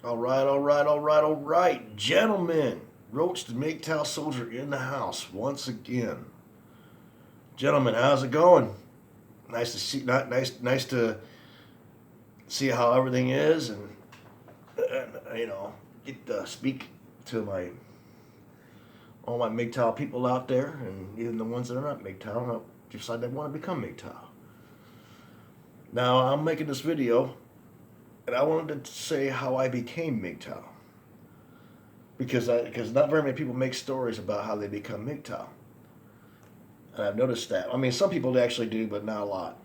All right, all right, all right, all right. Gentlemen, Roach the MGTOW soldier in the house once again. Gentlemen, how's it going? Nice to see, not nice to see how everything is, and get to speak to my all my MGTOW people out there, and even the ones that are not MGTOW, decide they want to become MGTOW. Now, I'm making this video, and I wanted to say how I became MGTOW because not very many people make stories about how they become MGTOW. And I've noticed that. I mean, some people actually do, but not a lot.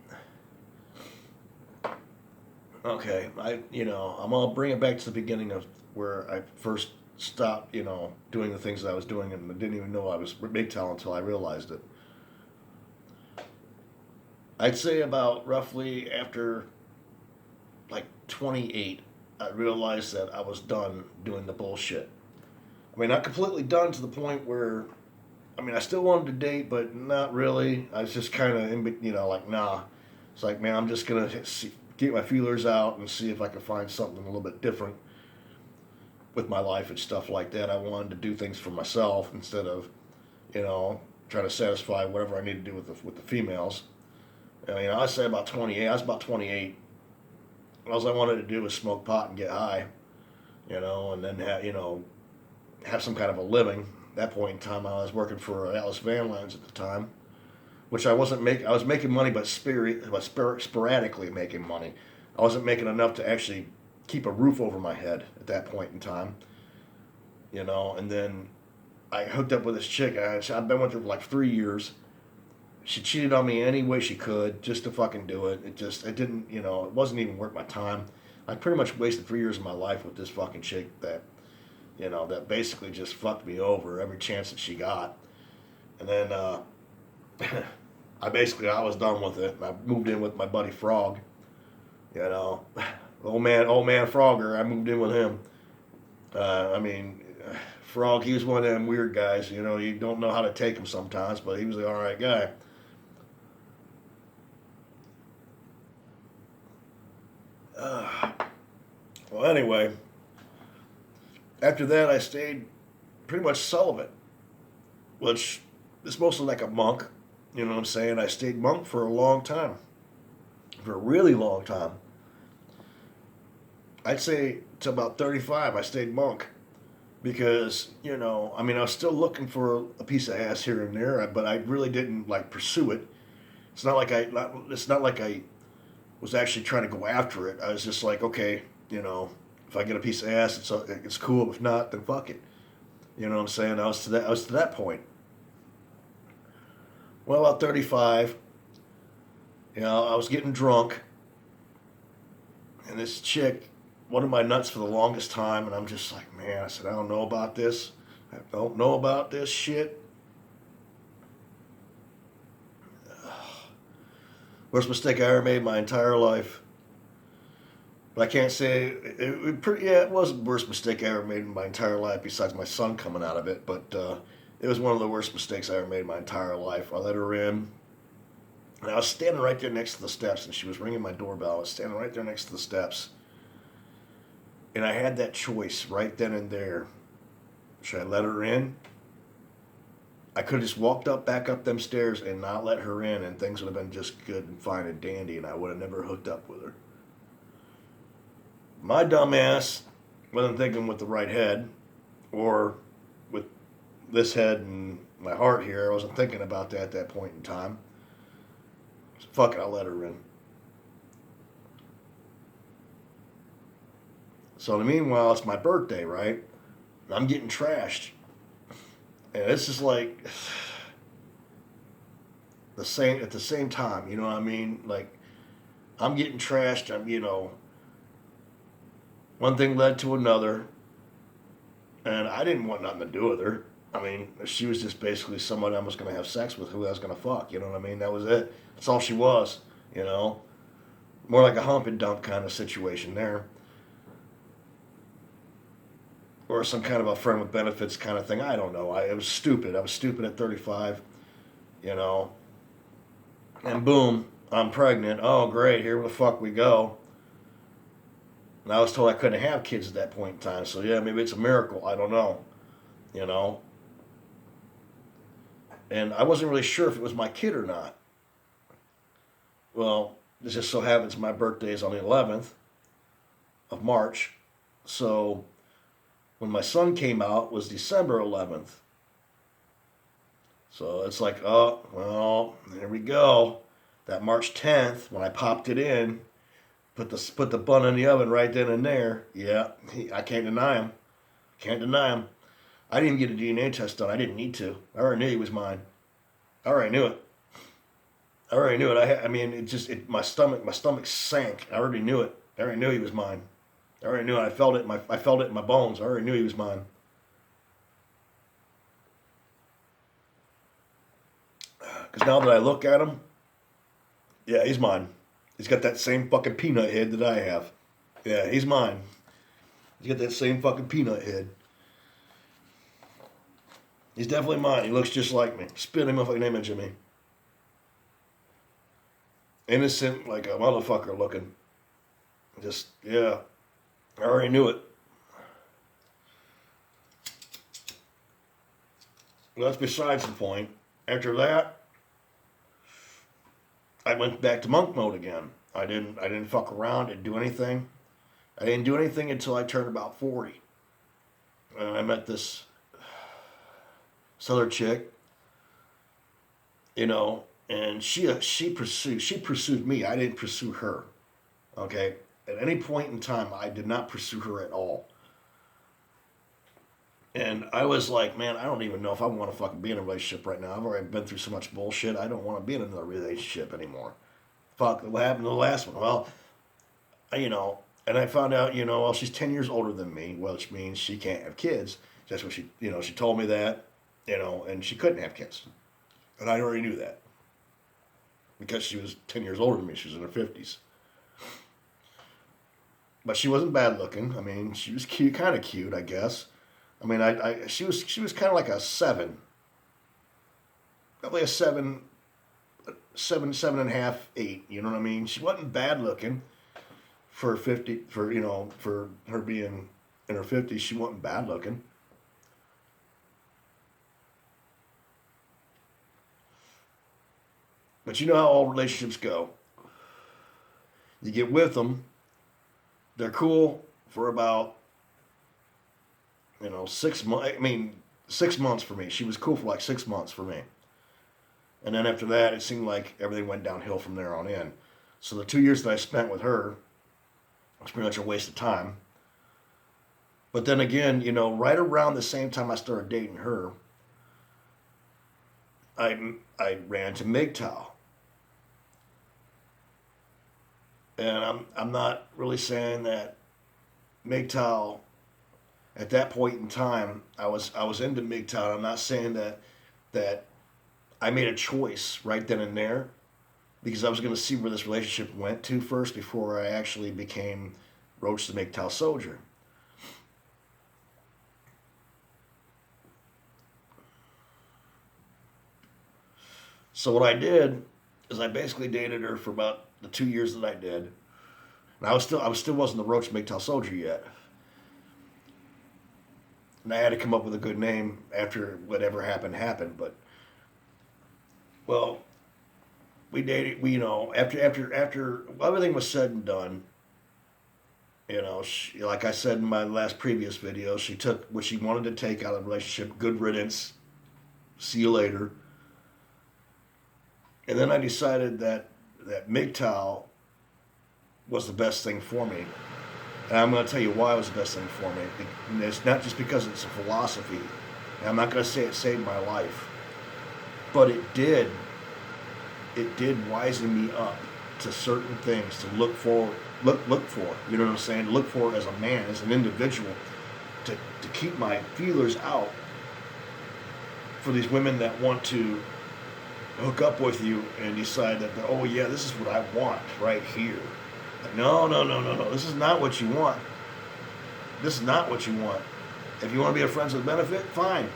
Okay, I'm gonna bring it back to the beginning of where I first stopped, doing the things that I was doing, and I didn't even know I was MGTOW until I realized it. I'd say about roughly after like 28, I realized that I was done doing the bullshit. I mean, not completely done to the point where, I mean, I still wanted to date, but not really. I was just kind of, like, nah. It's like, man, I'm just going to get my feelers out and see if I can find something a little bit different with my life and stuff like that. I wanted to do things for myself instead of, trying to satisfy whatever I need to do with the females. I mean, I say about 28. I was about 28. All I wanted to do was smoke pot and get high, and then have some kind of a living. At that point in time, I was working for Alice Van Lines at the time, which I wasn't making. I was making money, but sporadically making money. I wasn't making enough to actually keep a roof over my head at that point in time, And then I hooked up with this chick. I've been with her for like 3 years. She cheated on me any way she could just to fucking do it. It didn't, it wasn't even worth my time. I pretty much wasted 3 years of my life with this fucking chick that basically just fucked me over every chance that she got. And then I was done with it. And I moved in with my buddy Frog. You know, old man Frogger. I moved in with him. I mean, Frog. He was one of them weird guys. You don't know how to take him sometimes, but he was the all right guy. Uh, well, anyway, after that, I stayed pretty much celibate, which is mostly like a monk. You know what I'm saying? I stayed monk for a long time, for a really long time. I'd say to about 35, I stayed monk because I mean, I was still looking for a piece of ass here and there, but I really didn't like pursue it. It's not like I was actually trying to go after it. I was just like, okay, if I get a piece of ass, it's cool. If not, then fuck it. You know what I'm saying? I was to that point. Well, about 35, I was getting drunk, and this chick wanted my nuts for the longest time, and I'm just like, man, I said, I don't know about this. I don't know about this shit. Worst mistake I ever made in my entire life. But I can't say it was the worst mistake I ever made in my entire life, besides my son coming out of it. But it was one of the worst mistakes I ever made in my entire life. I let her in, and I was standing right there next to the steps, and she was ringing my doorbell. I was standing right there next to the steps, and I had that choice right then and there. Should I let her in? I could have just walked back up them stairs and not let her in, and things would have been just good and fine and dandy, and I would have never hooked up with her. My dumbass wasn't thinking with the right head, or with this head and my heart here. I wasn't thinking about that at that point in time. So fuck it, I'll let her in. So in the meanwhile, it's my birthday, right? I'm getting trashed. And this is like the same at the same time, you know what I mean? Like I'm getting trashed. One thing led to another, and I didn't want nothing to do with her. I mean, she was just basically someone I was going to have sex with, who I was going to fuck. You know what I mean? That was it. That's all she was. More like a hump and dump kind of situation there, or some kind of a friend with benefits kind of thing. I don't know. It was stupid. I was stupid at 35. You know, and boom, I'm pregnant. Oh, great. Here the fuck we go. And I was told I couldn't have kids at that point in time. So yeah, maybe it's a miracle. I don't know. You know. And I wasn't really sure if it was my kid or not. Well, it just so happens my birthday is on the 11th of March. So when my son came out was December 11th. So it's like, oh, well, there we go. That March 10th, when I popped it in, put the bun in the oven right then and there. Yeah, I can't deny him. Can't deny him. I didn't even get a DNA test done. I didn't need to. I already knew he was mine. I already knew it. I already knew it. I mean, my stomach sank. I already knew it. I already knew he was mine. I already knew it. I felt it in my bones. I already knew he was mine. Because now that I look at him, yeah, he's mine. He's got that same fucking peanut head that I have. Yeah, he's mine. He's got that same fucking peanut head. He's definitely mine. He looks just like me. Spitting motherfucking image of me. Innocent, like a motherfucker looking. Just, yeah. I already knew it. Well, that's besides the point. After that, I went back to monk mode again. I didn't fuck around, didn't do anything. I didn't do anything until I turned about 40. And I met this other chick, you know, and she pursued me. I didn't pursue her. Okay? At any point in time, I did not pursue her at all. And I was like, man, I don't even know if I want to fucking be in a relationship right now. I've already been through so much bullshit. I don't want to be in another relationship anymore. Fuck, what happened to the last one? Well, you know, and I found out, you know, well, she's 10 years older than me, which means she can't have kids. That's what she told me that, you know, and she couldn't have kids. And I already knew that because she was 10 years older than me. She was in her 50s. But she wasn't bad looking. I mean, she was cute, kind of cute, I guess. I mean, she was kind of like a 7. Probably a 7, 7.5, 8. You know what I mean? She wasn't bad looking for 50, for her being in her 50s. She wasn't bad looking. But you know how all relationships go. You get with them. They're cool for about 6 months. I mean, 6 months for me. She was cool for like 6 months for me. And then after that, it seemed like everything went downhill from there on in. So the 2 years that I spent with her was pretty much a waste of time. But then again, right around the same time I started dating her, I ran to MGTOW. And I'm not really saying that MGTOW at that point in time I was into MGTOW. I'm not saying that I made a choice right then and there because I was going to see where this relationship went to first before I actually became Roach the MGTOW soldier. So what I did is I basically dated her for about the 2 years that I did. And I still wasn't the Roach MGTOW soldier yet. And I had to come up with a good name after whatever happened. But well, we dated. After everything was said and done, like I said in my last previous video, she took what she wanted to take out of the relationship. Good riddance. See you later. And then I decided that MGTOW was the best thing for me. And I'm going to tell you why it was the best thing for me. And it's not just because it's a philosophy. And I'm not going to say it saved my life. But it did wisen me up to certain things to look for. You know what I'm saying? To look for as a man, as an individual. To keep my feelers out for these women that want to hook up with you and decide that, oh yeah, this is what I want right here. Like, no. This is not what you want. This is not what you want. If you want to be a friends with benefit, fine.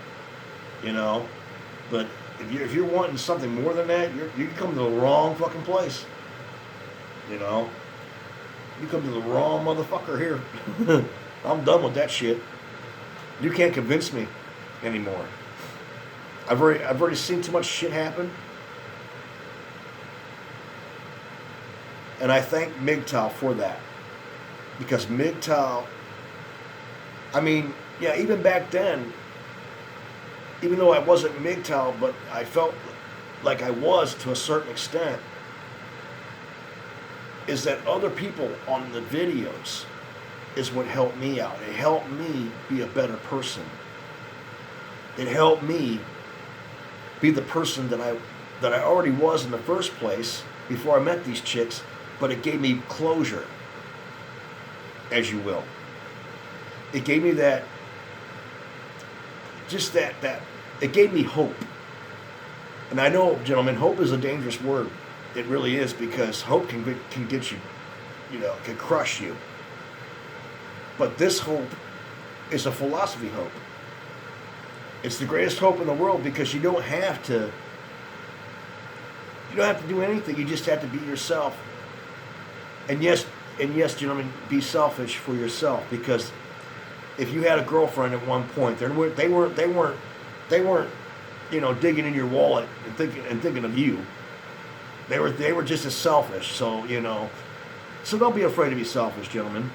But if you're wanting something more than that, you come to the wrong fucking place. You come to the wrong motherfucker here. I'm done with that shit. You can't convince me anymore. I've already seen too much shit happen. And I thank MGTOW for that. Because MGTOW, I mean, yeah, even back then, even though I wasn't MGTOW, but I felt like I was to a certain extent, is that other people on the videos is what helped me out. It helped me be a better person. It helped me be the person that I already was in the first place before I met these chicks, but it gave me closure, as you will. It gave me that, just that it gave me hope. And I know, gentlemen, hope is a dangerous word. It really is, because hope can get you, can crush you. But this hope is a philosophy hope. It's the greatest hope in the world, because you don't have to do anything. You just have to be yourself. And yes, gentlemen, be selfish for yourself, because if you had a girlfriend at one point, they weren't digging in your wallet and thinking of you. They were just as selfish. So so don't be afraid to be selfish, gentlemen.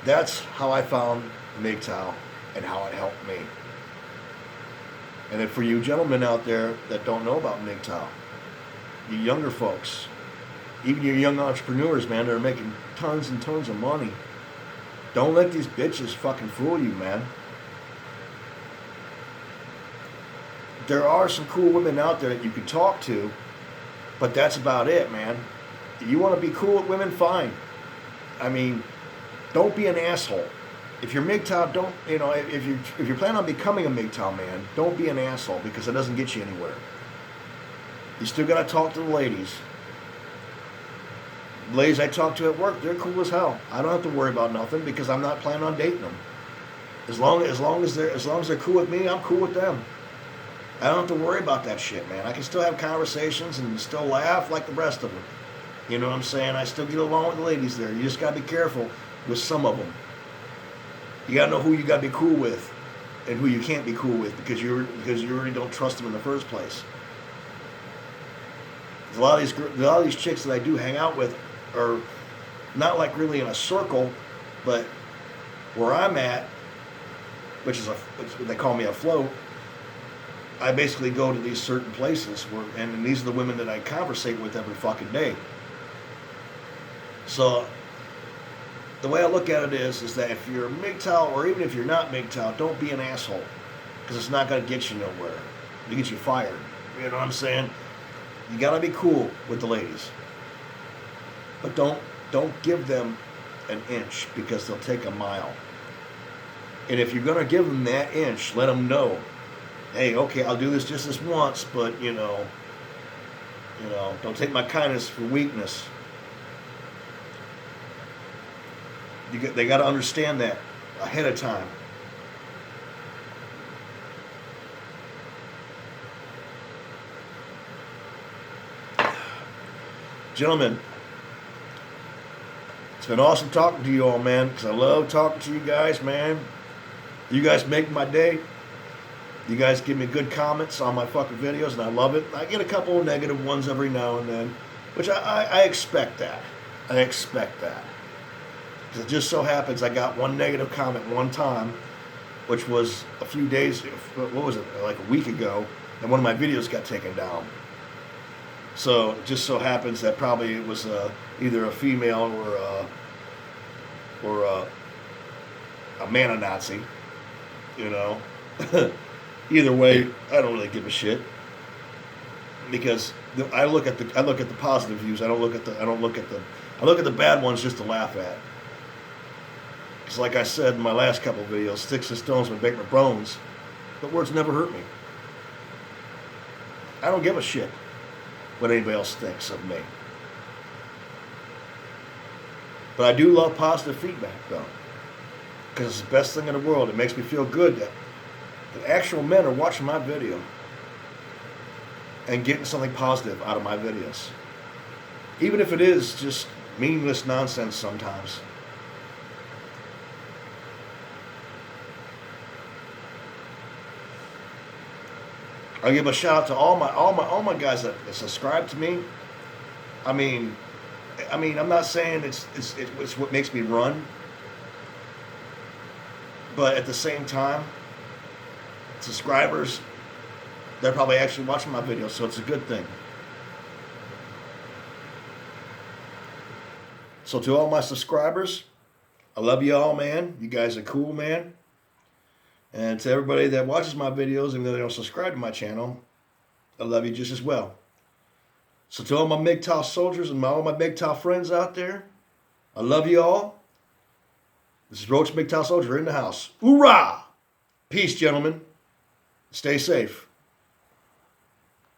That's how I found MGTOW and how it helped me. And then for you gentlemen out there that don't know about MGTOW, you younger folks, even your young entrepreneurs, man, that are making tons and tons of money, don't let these bitches fucking fool you, man. There are some cool women out there that you can talk to, but that's about it, man. If you want to be cool with women, fine. I mean, don't be an asshole. If you're MGTOW, don't, if you're planning on becoming a MGTOW man, don't be an asshole, because it doesn't get you anywhere. You still got to talk to the ladies. Ladies I talk to at work, they're cool as hell. I don't have to worry about nothing, because I'm not planning on dating them. As long as they're cool with me, I'm cool with them. I don't have to worry about that shit, man. I can still have conversations and still laugh like the rest of them. You know what I'm saying? I still get along with the ladies there. You just got to be careful with some of them. You got to know who you got to be cool with and who you can't be cool with, because you already don't trust them in the first place. A lot of these chicks that I do hang out with are not like really in a circle, but where I'm at, which is they call me a float. I basically go to these certain places and these are the women that I conversate with every fucking day. So the way I look at it is that if you're MGTOW, or even if you're not MGTOW, don't be an asshole, because it's not going to get you nowhere. It'll get you fired. You know what I'm saying? You got to be cool with the ladies, but don't give them an inch, because they'll take a mile. And if you're going to give them that inch, let them know, hey, okay, I'll do this just this once, but don't take my kindness for weakness. They got to understand that ahead of time. Gentlemen, it's been awesome talking to you all, man, because I love talking to you guys, man. You guys make my day. You guys give me good comments on my fucking videos, and I love it. I get a couple of negative ones every now and then, which I expect that. I expect that. Because it just so happens I got one negative comment one time, which was a few days, what was it, like a week ago, and one of my videos got taken down. So it just so happens that probably it was either a female or a man-a-Nazi, Either way, I don't really give a shit, because I look at the positive views. I look at the bad ones just to laugh at. Because like I said in my last couple of videos, sticks and stones may break my bones, but words never hurt me. I don't give a shit what anybody else thinks of me. But I do love positive feedback, though, because it's the best thing in the world. It makes me feel good that actual men are watching my video. and getting something positive out of my videos. Even if it is just meaningless nonsense sometimes. I give a shout out to all my guys that subscribe to me. I mean, I'm not saying it's what makes me run, but at the same time, subscribers, they're probably actually watching my videos, so it's a good thing. So to all my subscribers, I love you all, man. You guys are cool, man. And to everybody that watches my videos, even though they don't subscribe to my channel, I love you just as well. So to all my MGTOW soldiers and all my MGTOW friends out there, I love you all. This is Roach MGTOW Soldier in the house. Hoorah! Peace, gentlemen. Stay safe.